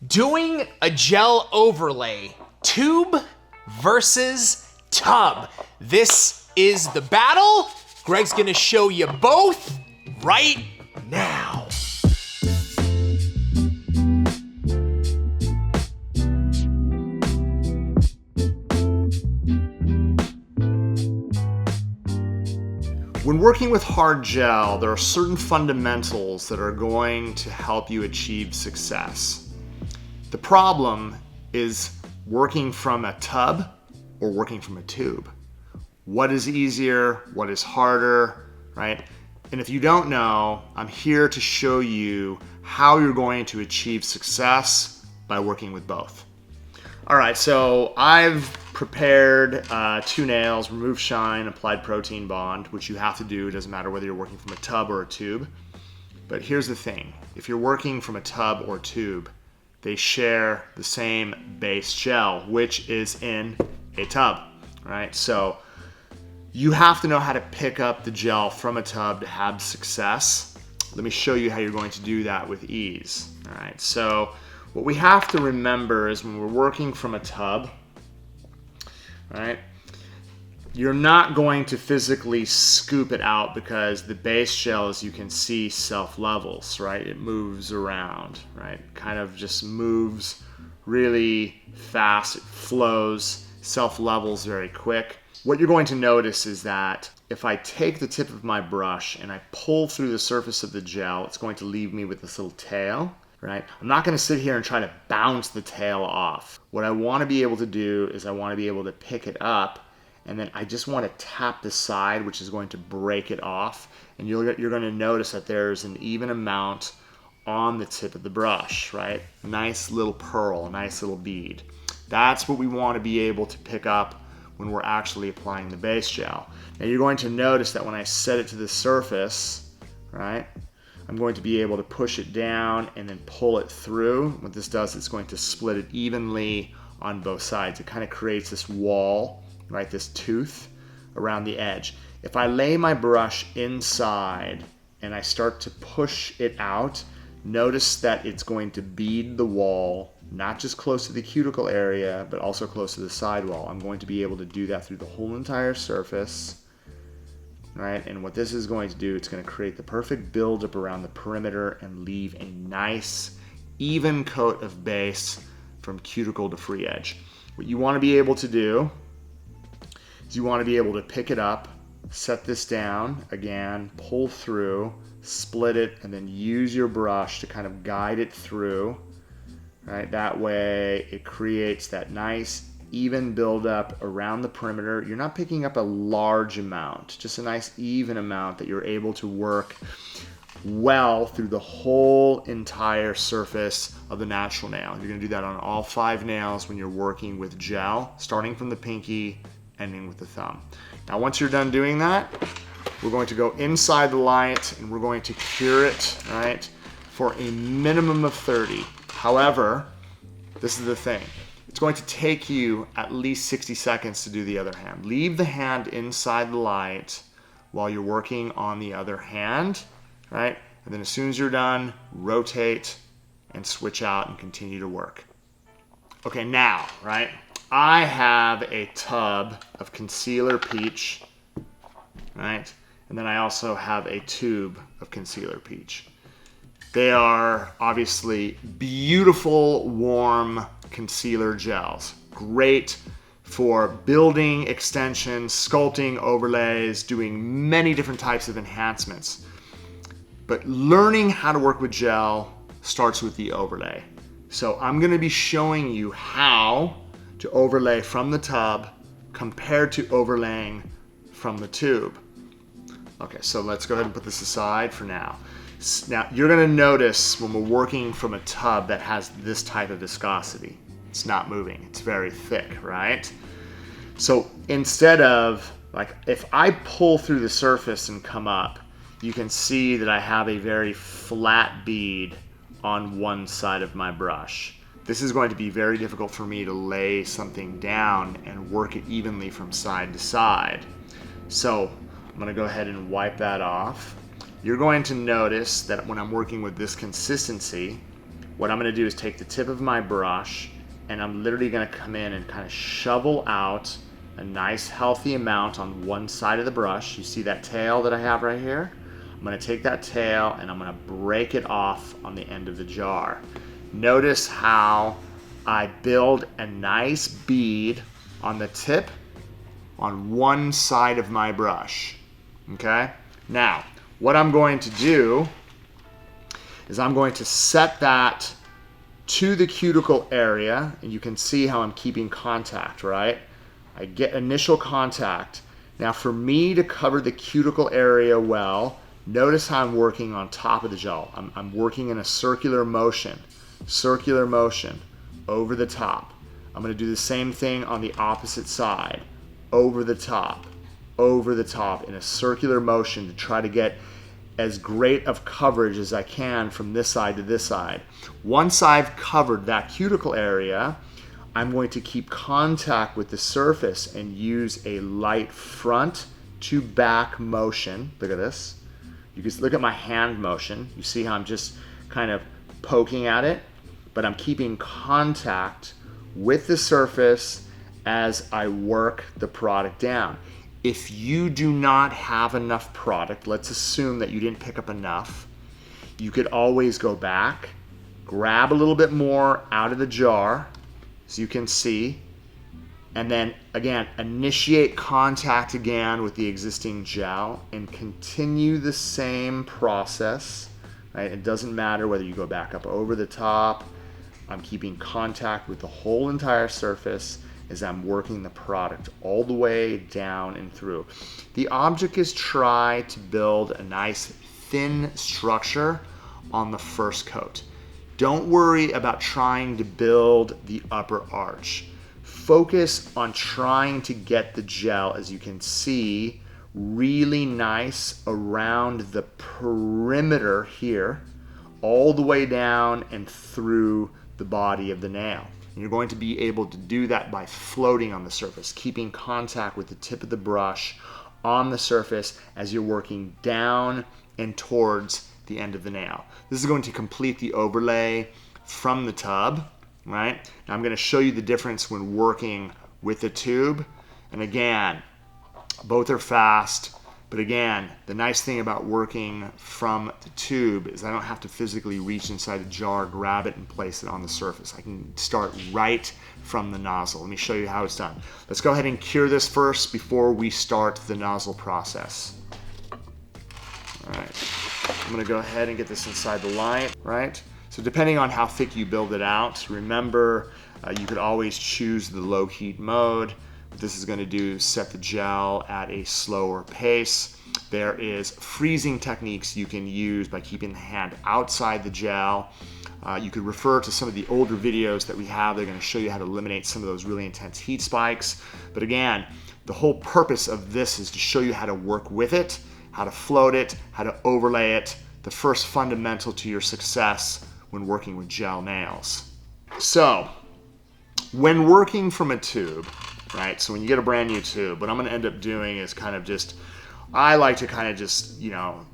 Doing a gel overlay, tube versus tub. This is the battle. Greg's gonna show you both right now. When working with hard gel, there are certain fundamentals that are going to help you achieve success. The problem is working from a tub or working from a tube. What is easier? What is harder, right? And if you don't know, I'm here to show you how you're going to achieve success by working with both. All right, so I've prepared 2 nails, remove shine, applied protein bond, which you have to do. It doesn't matter whether you're working from a tub or a tube. But here's the thing. If you're working from a tub or tube, they share the same base gel, which is in a tub, right? So you have to know how to pick up the gel from a tub to have success. Let me show you how you're going to do that with ease, all right? So what we have to remember is when we're working from a tub, right, you're not going to physically scoop it out because the base gel, as you can see, self-levels, right? It moves around, right? Kind of just moves really fast. It flows, self-levels very quick. What you're going to notice is that if I take the tip of my brush and I pull through the surface of the gel, it's going to leave me with this little tail, right? I'm not going to sit here and try to bounce the tail off. What I want to be able to do is I want to be able to pick it up, and then I just want to tap the side, which is going to break it off. And you're going to notice that there's an even amount on the tip of the brush, right? Nice little pearl, a nice little bead. That's what we want to be able to pick up when we're actually applying the base gel. Now you're going to notice that when I set it to the surface, right, I'm going to be able to push it down and then pull it through. What this does, it's going to split it evenly on both sides. It kind of creates this wall, right, this tooth around the edge. If I lay my brush inside and I start to push it out, notice that it's going to bead the wall, not just close to the cuticle area, but also close to the sidewall. I'm going to be able to do that through the whole entire surface, right? And what this is going to do, it's going to create the perfect buildup around the perimeter and leave a nice, even coat of base from cuticle to free edge. What you want to be able to do is you want to be able to pick it up, set this down, again, pull through, split it, and then use your brush to kind of guide it through, right? That way it creates that nice even buildup around the perimeter. You're not picking up a large amount, just a nice even amount that you're able to work well through the whole entire surface of the natural nail. You're going to do that on all 5 nails when you're working with gel, starting from the pinky, ending with the thumb. Now once you're done doing that, we're going to go inside the light and we're going to cure it, right, for a minimum of 30. However, this is the thing. It's going to take you at least 60 seconds to do the other hand. Leave the hand inside the light while you're working on the other hand, right? And then as soon as you're done, rotate and switch out and continue to work. Okay, now, right, I have a tub of concealer peach, right? And then I also have a tube of concealer peach. They are obviously beautiful, warm concealer gels. Great for building extensions, sculpting overlays, doing many different types of enhancements. But learning how to work with gel starts with the overlay. So I'm going to be showing you how to overlay from the tub compared to overlaying from the tube. Okay, so let's go ahead and put this aside for now. Now, you're going to notice when we're working from a tub that has this type of viscosity. It's not moving. It's very thick, right? So instead of, like, if I pull through the surface and come up, you can see that I have a very flat bead on one side of my brush. This is going to be very difficult for me to lay something down and work it evenly from side to side. So I'm going to go ahead and wipe that off. You're going to notice that when I'm working with this consistency, what I'm gonna do is take the tip of my brush and I'm literally gonna come in and kind of shovel out a nice healthy amount on one side of the brush. You see that tail that I have right here? I'm gonna take that tail and I'm gonna break it off on the end of the jar. Notice how I build a nice bead on the tip on one side of my brush, okay? Now, what I'm going to do is I'm going to set that to the cuticle area, and you can see how I'm keeping contact, right? I get initial contact. Now for me to cover the cuticle area well, notice how I'm working on top of the gel. I'm working in a circular motion over the top. I'm gonna do the same thing on the opposite side, over the top in a circular motion to try to get as great of coverage as I can from this side to this side. Once I've covered that cuticle area, I'm going to keep contact with the surface and use a light front to back motion. Look at this. You can look at my hand motion. You see how I'm just kind of poking at it, but I'm keeping contact with the surface as I work the product down. If you do not have enough product, let's assume that you didn't pick up enough, you could always go back, grab a little bit more out of the jar, so you can see, and then again, initiate contact again with the existing gel and continue the same process, right? It doesn't matter whether you go back up over the top. I'm keeping contact with the whole entire surface as I'm working the product all the way down and through. The object is try to build a nice thin structure on the first coat. Don't worry about trying to build the upper arch. Focus on trying to get the gel, as you can see, really nice around the perimeter here, all the way down and through the body of the nail. And you're going to be able to do that by floating on the surface, keeping contact with the tip of the brush on the surface as you're working down and towards the end of the nail. This is going to complete the overlay from the tub, right? Now I'm going to show you the difference when working with the tube. And again, both are fast, but again, the nice thing about working from the tube is I don't have to physically reach inside the jar, grab it, and place it on the surface. I can start right from the nozzle. Let me show you how it's done. Let's go ahead and cure this first before we start the nozzle process. All right, I'm gonna go ahead and get this inside the light, right? So depending on how thick you build it out, remember, you could always choose the low heat mode. What this is gonna do is set the gel at a slower pace. There is freezing techniques you can use by keeping the hand outside the gel. You could refer to some of the older videos that we have. They're gonna show you how to eliminate some of those really intense heat spikes. But again, the whole purpose of this is to show you how to work with it, how to float it, how to overlay it, the first fundamental to your success when working with gel nails. So, when working from a tube, right, so when you get a brand new tube, what I'm gonna end up doing is kind of just, I like to kind of just, you know,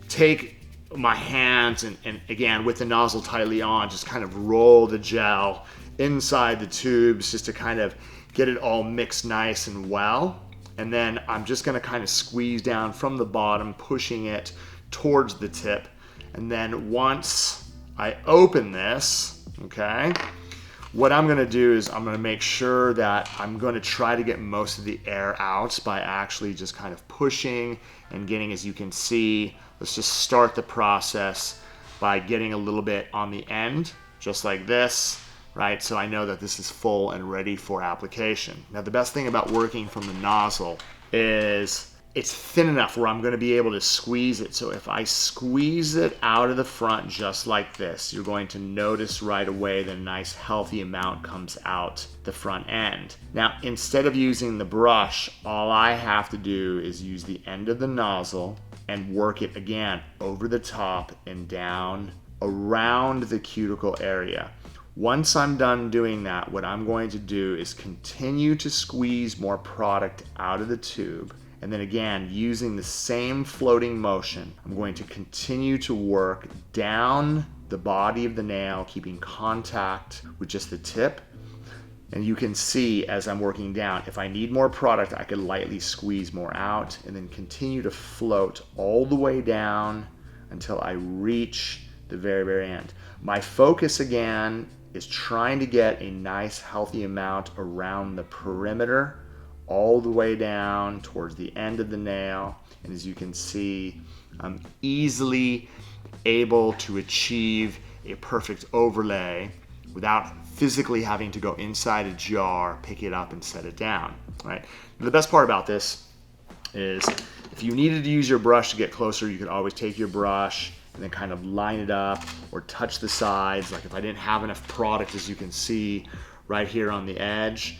take my hands and again, with the nozzle tightly on, just kind of roll the gel inside the tubes just to kind of get it all mixed nice and well. And then I'm just gonna kind of squeeze down from the bottom, pushing it towards the tip. And then once I open this, okay, what I'm gonna do is I'm gonna make sure that I'm gonna try to get most of the air out by actually just kind of pushing and getting, as you can see, let's just start the process by getting a little bit on the end, just like this, right? So I know that this is full and ready for application. Now the best thing about working from the nozzle is it's thin enough where I'm going to be able to squeeze it. So if I squeeze it out of the front just like this, you're going to notice right away that a nice healthy amount comes out the front end. Now, instead of using the brush, all I have to do is use the end of the nozzle and work it again over the top and down around the cuticle area. Once I'm done doing that, what I'm going to do is continue to squeeze more product out of the tube. And then again, using the same floating motion, I'm going to continue to work down the body of the nail, keeping contact with just the tip. And you can see as I'm working down, if I need more product, I could lightly squeeze more out and then continue to float all the way down until I reach the very, very end. My focus again is trying to get a nice healthy amount around the perimeter all the way down towards the end of the nail. And as you can see, I'm easily able to achieve a perfect overlay without physically having to go inside a jar, pick it up and set it down, right? And the best part about this is if you needed to use your brush to get closer, you could always take your brush and then kind of line it up or touch the sides. Like if I didn't have enough product, as you can see right here on the edge,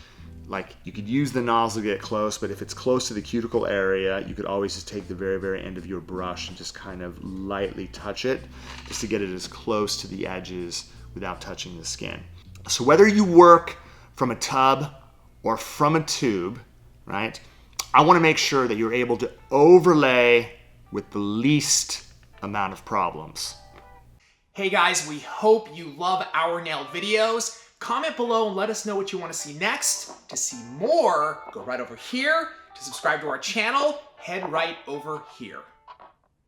like you could use the nozzle to get close, but if it's close to the cuticle area, you could always just take the very, very end of your brush and just kind of lightly touch it just to get it as close to the edges without touching the skin. So whether you work from a tub or from a tube, right, I want to make sure that you're able to overlay with the least amount of problems. Hey guys, we hope you love our nail videos. Comment below and let us know what you want to see next. To see more, go right over here. To subscribe to our channel, head right over here.